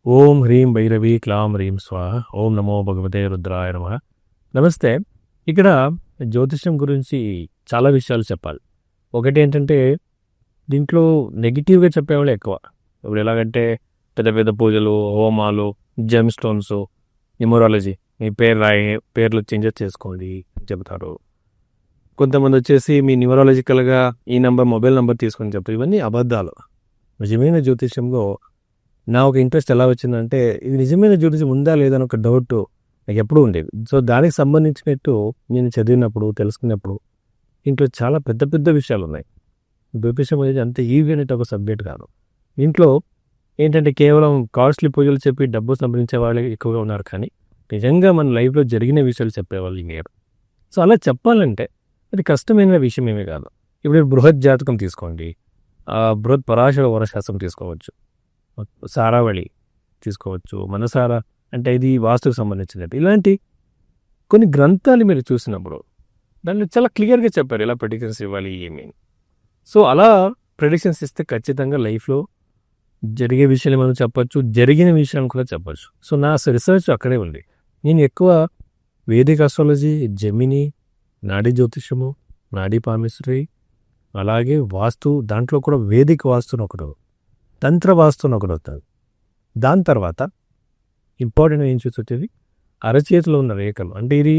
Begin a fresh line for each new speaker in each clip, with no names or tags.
ఓం హ్రీం భైరవి క్లాం హ్రీం స్వాహ. ఓం నమో భగవతే రుద్రాయ నమః. నమస్తే. ఇక్కడ జ్యోతిష్యం గురించి చాలా విషయాలు చెప్పాలి. ఒకటి ఏంటంటే దీంట్లో నెగిటివ్గా చెప్పేవాళ్ళు ఎక్కువ. ఇప్పుడు ఎలాగంటే పెద్ద పెద్ద పూజలు, హోమాలు, జెమ్ స్టోన్స్, న్యూమరాలజీ, మీ పేర్లు చేంజెస్ చేసుకోండి చెబుతారు. కొంతమంది వచ్చేసి మీ న్యూమరాలజికల్గా ఈ మొబైల్ నెంబర్ తీసుకొని చెప్తారు. ఇవన్నీ అబద్ధాలు. నిజమైన జ్యోతిష్యంలో నా ఒక ఇంట్రెస్ట్ ఎలా వచ్చిందంటే ఇది నిజమైన జ్యోతిషం ఉందా లేదా అని ఒక డౌట్ నాకు ఎప్పుడూ ఉండేది. సో దానికి సంబంధించినట్టు నేను చదివినప్పుడు, తెలుసుకున్నప్పుడు ఇంట్లో చాలా పెద్ద పెద్ద విషయాలు ఉన్నాయి. జ్యోతిషం అనేది అంత ఈజీ అనేది ఒక సబ్జెక్ట్ కాదు. ఇంట్లో ఏంటంటే కేవలం కాస్ట్లీ పూజలు చెప్పి డబ్బు సంపాదించే వాళ్ళే ఎక్కువగా ఉన్నారు, కానీ నిజంగా మన లైఫ్లో జరిగిన విషయాలు చెప్పేవాళ్ళు ఇంకేరు. సో అలా చెప్పాలంటే అది కష్టమైన విషయం ఏమీ కాదు. ఇప్పుడు బృహత్ జాతకం తీసుకోండి, బృహత్ పరాశర వరశాస్త్రం తీసుకోవచ్చు, సారావళి తీసుకోవచ్చు, మనసార అంటే ఇది వాస్తుకు సంబంధించినట్టు. ఇలాంటి కొన్ని గ్రంథాలు మీరు చూసినప్పుడు దాన్ని చాలా క్లియర్గా చెప్పారు ఎలా ప్రెడిక్షన్స్ ఇవ్వాలి ఏమీ. సో అలా ప్రెడిక్షన్స్ ఇస్తే ఖచ్చితంగా లైఫ్లో జరిగే విషయాలు మనం చెప్పచ్చు, జరిగిన విషయాలు కూడా చెప్పచ్చు. సో నా రీసెర్చ్ అక్కడే ఉంది. నేను ఎక్కువ వేదిక ఆస్ట్రాలజీ, జెమిని, నాడీ జ్యోతిషము, నాడీ పామిస్ట్రీ, అలాగే వాస్తు, దాంట్లో కూడా వేదిక వాస్తుని ఒకటి, తంత్ర వాస్తుని ఒకటి అవుతుంది. దాని తర్వాత ఇంపార్టెంట్ ఏం చూసొచ్చేది అరచేతిలో ఉన్న రేఖలు. అంటే ఇది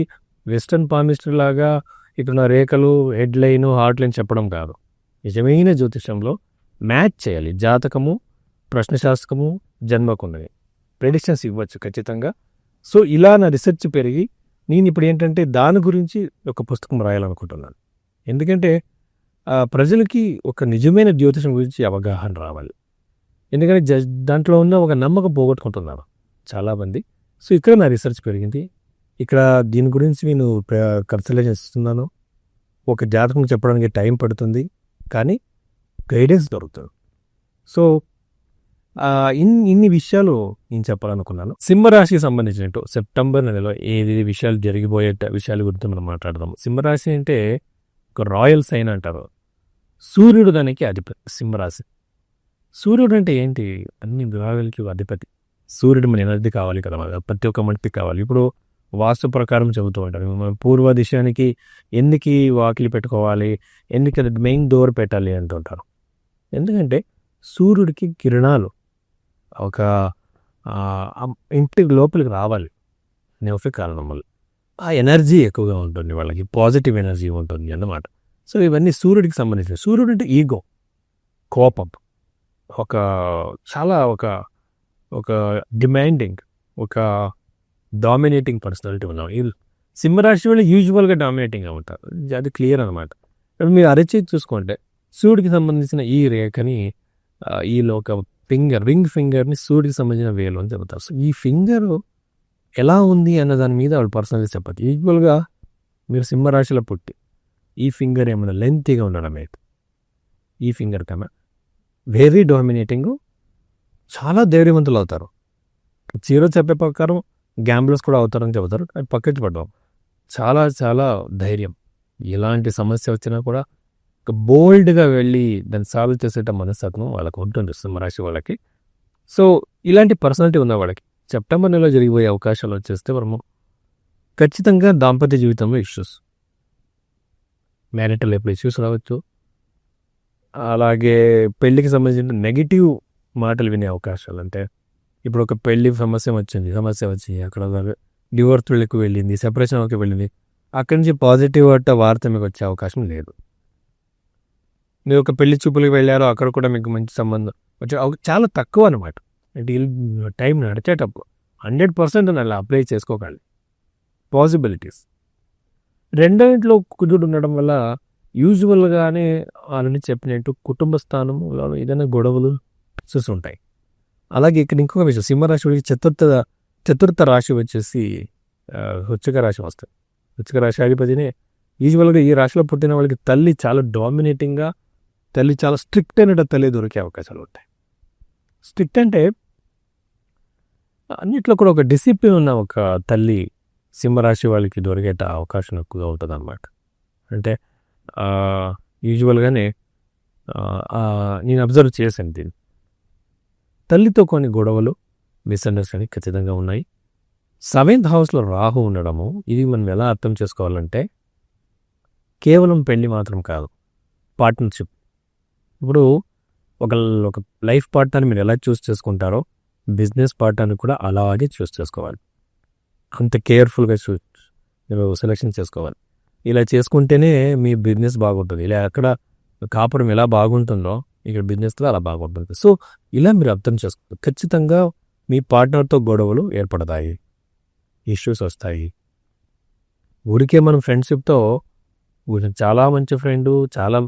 వెస్టర్న్ పామిస్ట్రీ లాగా ఇక్కడ రేఖలు, హెడ్ లైన్, హార్ట్ లైన్ చెప్పడం కాదు. నిజమైన జ్యోతిషంలో మ్యాచ్ చేయాలి. జాతకము, ప్రశ్నశాస్త్రము, జన్మకున్నవి ప్రెడిక్షన్స్ ఇవ్వచ్చు ఖచ్చితంగా. సో ఇలా నా రీసెర్చ్ పెరిగి నేను ఇప్పుడు ఏంటంటే దాని గురించి ఒక పుస్తకం రాయాలనుకుంటున్నాను. ఎందుకంటే ప్రజలకి ఒక నిజమైన జ్యోతిషం గురించి అవగాహన రావాలి. ఎందుకంటే దాంట్లో ఉన్న ఒక నమ్మకం పోగొట్టుకుంటున్నారు చాలామంది. సో ఇక్కడ నా రీసెర్చ్ పెరిగింది. ఇక్కడ దీని గురించి నేను కన్సల్టేషన్ ఇస్తున్నాను. ఒక జాతకం చెప్పడానికి టైం పడుతుంది, కానీ గైడెన్స్ దొరుకుతుంది. సో ఇన్ని విషయాలు నేను చెప్పాలనుకున్నాను. సింహరాశికి సంబంధించినట్టు సెప్టెంబర్ నెలలో ఏది విషయాలు జరిగిపోయే విషయాల గురించి మనం మాట్లాడదాం. సింహరాశి అంటే ఒక రాయల్ సైన్ అంటారు. సూర్యుడు దానికి అధిపతి. సింహరాశి సూర్యుడు అంటే ఏంటి? అన్ని గ్రహాలకి అధిపతి. సూర్యుడు మన ఎనర్జీ కావాలి కదా, ప్రతి ఒక్క మనిషికి కావాలి. ఇప్పుడు వాస్తు ప్రకారం చెబుతూ ఉంటారు, పూర్వ దిశానికి ఎందుకు వాకిలి పెట్టుకోవాలి, ఎందుకు అది మెయిన్ డోర్ పెట్టాలి అంటుంటారు. ఎందుకంటే సూర్యుడికి కిరణాలు ఒక ఇంటి లోపలికి రావాలి అనే కారణం వల్ల ఆ ఎనర్జీ ఎక్కువగా ఉంటుంది, వాళ్ళకి పాజిటివ్ ఎనర్జీ ఉంటుంది అన్నమాట. సో ఇవన్నీ సూర్యుడికి సంబంధించిన. సూర్యుడు అంటే ఈగో, కోపం, ఒక చాలా ఒక డిమాండింగ్, ఒక డామినేటింగ్ పర్సనాలిటీ ఉన్నాం. ఈ సింహరాశి వాళ్ళు యూజువల్గా డామినేటింగ్గా ఉంటారు, అది క్లియర్ అనమాట. మీరు అరచేతి చూసుకుంటే సూర్యుడికి సంబంధించిన ఈ రేఖని ఈలో ఒక రింగ్ ఫింగర్ని సూర్యుడికి సంబంధించిన వేలు అని చెబుతారు. సో ఈ ఫింగర్ ఎలా ఉంది అన్న దాని మీద వాళ్ళు పర్సనల్గా చెప్పచ్చు. యూజువల్గా మీరు సింహరాశిలో పుట్టి ఈ ఫింగర్ ఏమైనా లెంతీగా ఉండడం అయితే ఈ ఫింగర్ కన్నా వెరీ డామినేటింగ్, చాలా ధైర్యవంతులు అవుతారు. జీరో చెప్పే ప్రకారం గ్యాంబ్లర్స్ కూడా అవుతారని చెబుతారు. అది పక్కకి పడ్డాం. చాలా చాలా ధైర్యం, ఎలాంటి సమస్య వచ్చినా కూడా బోల్డ్గా వెళ్ళి దాన్ని సాల్వ్ చేసేట మనస్తత్వం వాళ్ళకి ఉంటుంది సింహరాశి వాళ్ళకి. సో ఇలాంటి పర్సనాలిటీ ఉన్న వాళ్ళకి సెప్టెంబర్ నెలలో జరిగిపోయే అవకాశాలు వచ్చేస్తే మనము ఖచ్చితంగా దాంపత్య జీవితంలో ఇష్యూస్, మ్యారిటల్ ఎప్పుడు ఇష్యూస్ రావచ్చు. అలాగే పెళ్ళికి సంబంధించిన నెగిటివ్ మాటలు వినే అవకాశాలు. అంటే ఇప్పుడు ఒక పెళ్లి సమస్య వచ్చి అక్కడ డివోర్స్కి వెళ్ళింది, సెపరేషన్కి వెళ్ళింది, అక్కడి నుంచి పాజిటివ్ వార్త మీకు వచ్చే అవకాశం లేదు. మీరు ఒక పెళ్లి చూపులకు వెళ్ళారో అక్కడ కూడా మీకు మంచి సంబంధం వచ్చే చాలా తక్కువ అనమాట. అంటే టైం నడిచేటప్పుడు 100% అలా అప్లై చేసుకోగలి పాసిబిలిటీస్. రెండో ఇంట్లో కుజుడు ఉండడం వల్ల యూజువల్గానే వాళ్ళని చెప్పినట్టు కుటుంబ స్థానంలో ఏదైనా గొడవలు చూస్తుంటాయి. అలాగే ఇక్కడ ఇంకొక విషయం, సింహరాశి చతుర్థ రాశి వచ్చేసి వృశ్చిక రాశి వస్తుంది. వృశ్చిక రాశి అధిపతినే యూజువల్గా ఈ రాశిలో పుట్టిన వాళ్ళకి తల్లి చాలా డామినేటింగ్గా, తల్లి చాలా స్ట్రిక్ట్ అయిన తల్లి దొరికే అవకాశాలు ఉంటాయి. స్ట్రిక్ట్ అంటే అన్నిట్లో కూడా ఒక డిసిప్లిన్ ఉన్న ఒక తల్లి సింహరాశి వాళ్ళకి దొరికేట అవకాశం ఎక్కువగా ఉంటుంది అన్నమాట. అంటే యూజువల్గానే నేను అబ్జర్వ్ చేశాను దీన్ని. తల్లితో కొన్ని గొడవలు, మిస్అండర్స్టాండింగ్ ఖచ్చితంగా ఉన్నాయి. 7th హౌస్లో రాహు ఉండడము, ఇది మనం ఎలా అర్థం చేసుకోవాలంటే కేవలం పెళ్లి మాత్రం కాదు, పార్ట్నర్షిప్. ఇప్పుడు ఒక ఒక లైఫ్ పార్ట్నర్ని మీరు ఎలా చూస్ చేసుకుంటారో బిజినెస్ పార్ట్నర్ని కూడా అలాగే చూస్ చేసుకోవాలి. అంత కేర్ఫుల్గా మీరు సెలెక్షన్ చేసుకోవాలి. ఇలా చేసుకుంటేనే మీ బిజినెస్ బాగుంటుంది. ఇలా ఎక్కడ కాపురం ఎలా బాగుంటుందో ఇక్కడ బిజినెస్లో అలా బాగుంటుంది. సో ఇలా మీరు అర్థం చేసుకోవాలి. ఖచ్చితంగా మీ పార్ట్నర్తో గొడవలు ఏర్పడతాయి, ఇష్యూస్ వస్తాయి. ఊరికే మనం ఫ్రెండ్షిప్తో చాలా మంచి ఫ్రెండు, చాలా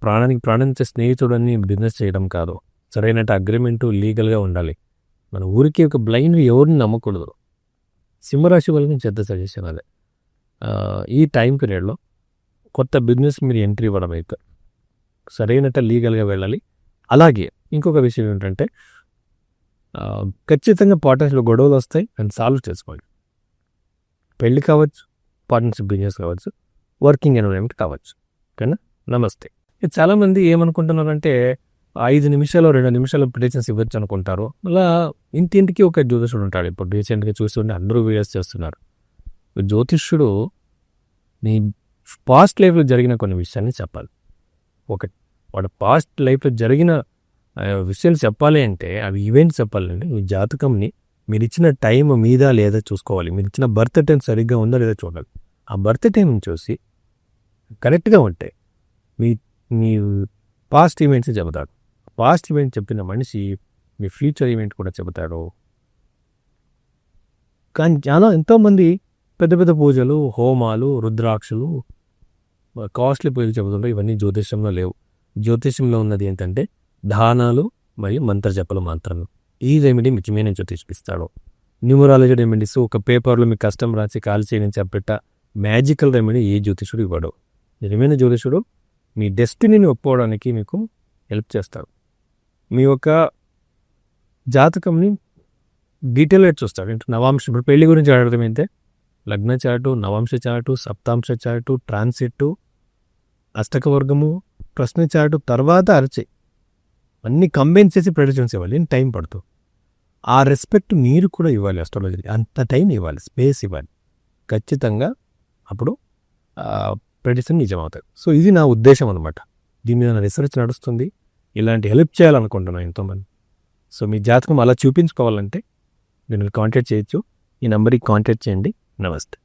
ప్రాణానికి ప్రాణించే స్నేహితుడని బిజినెస్ చేయడం కాదు. సరైన అగ్రిమెంటు లీగల్గా ఉండాలి. మన ఊరికి ఒక బ్లైండ్ ఎవరిని నమ్మకూడదు. సింహరాశి వాళ్ళకి చెడ్డ సజెషన్ అదే. ఈ టైం పీరియడ్లో కొత్త బిజినెస్ మీరు ఎంట్రీ ఇవ్వడం అయితే సరైనట లీగల్గా వెళ్ళాలి. అలాగే ఇంకొక విషయం ఏంటంటే ఖచ్చితంగా పార్ట్నర్షిప్లో గొడవలు వస్తాయి అండ్ సాల్వ్ చేసుకోవాలి. పెళ్ళి కావచ్చు, పార్ట్నర్షిప్ బిజినెస్ కావచ్చు, వర్కింగ్ ఎన్విరాన్మెంట్ కావచ్చు. ఓకేనా? నమస్తే. చాలామంది ఏమనుకుంటున్నారంటే 5 నిమిషాలు 2 నిమిషాలు ప్రిడిక్షన్స్ ఇవ్వచ్చు అనుకుంటారు. అలా ఇంటింటికి ఒక జ్యోతిష్యుడు ఉంటాడు. ఇప్పుడు రీసెంట్గా చూస్తుంటే అందరూ వీడియోస్ చేస్తున్నారు. జ్యోతిష్యుడు నీ పాస్ట్ లైఫ్లో జరిగిన కొన్ని విషయాన్ని చెప్పాలి. ఒకటి, వాడు పాస్ట్ లైఫ్లో జరిగిన విషయాలు చెప్పాలి అంటే అవి ఈవెంట్స్ చెప్పాలంటే మీ జాతకంని మీరు ఇచ్చిన టైం మీద లేదా చూసుకోవాలి. మీరు ఇచ్చిన బర్త్ టైం సరిగ్గా ఉందా లేదా చూడాలి. ఆ బర్త్ టైం చూసి కరెక్ట్గా ఉంటే మీ పాస్ట్ ఈవెంట్స్ చెబుతాడు. పాస్ట్ ఈవెంట్ చెప్పిన మనిషి మీ ఫ్యూచర్ ఈవెంట్ కూడా చెబుతాడు. కానీ ఎంతోమంది పెద్ద పెద్ద పూజలు, హోమాలు, రుద్రాక్షలు, కాస్ట్లీ పూజలు చెబుతుంటారు. ఇవన్నీ జ్యోతిష్యంలో లేవు. జ్యోతిష్యంలో ఉన్నది ఏంటంటే దానాలు మరియు మంత్రజపలు మాత్రమే. ఈ రెమెడీ నిజమైన జ్యోతిష్పిస్తాడు. న్యూమరాలజీ రెమెడీస్ ఒక పేపర్లో మీ కష్టం రాసి కాల్ చేయని చెప్పేట మ్యాజికల్ రెమెడీ ఏ జ్యోతిషుడు ఇవ్వడు. నిజమైన జ్యోతిషుడు మీ డెస్టినీని ఒప్పుకోవడానికి మీకు హెల్ప్ చేస్తాడు. మీ యొక్క జాతకంని డీటెయిల్గా చూస్తాడు. అంటే నవాంశ, ఇప్పుడు పెళ్లి గురించి అడగడం అయితే లగ్న చాటు, నవాంశ చాటు, సప్తాంశ చాటు, ట్రాన్సిట్, అష్టక వర్గము, ప్రశ్న చాటు, తర్వాత అరచే అన్నీ కంబైన్ చేసి ప్రెడిక్షన్స్ ఇవ్వాలి. టైం పడుతుంది. ఆ రెస్పెక్ట్ మీరు కూడా ఇవ్వాలి. అస్ట్రాలజీ అంత టైం ఇవ్వాలి, స్పేస్ ఇవ్వాలి. ఖచ్చితంగా అప్పుడు ప్రెడిక్షన్ నిజమవుతాయి. సో ఇది నా ఉద్దేశం అనమాట. దీని మీద నా రీసెర్చ్ నడుస్తుంది. ఇలాంటి హెల్ప్ చేయాలనుకుంటున్నాను ఎంతోమంది. సో మీ జాతకం అలా చూపించుకోవాలంటే నేను కాంటాక్ట్ చేయొచ్చు. ఈ నెంబర్కి కాంటాక్ట్ చేయండి. నమస్తే.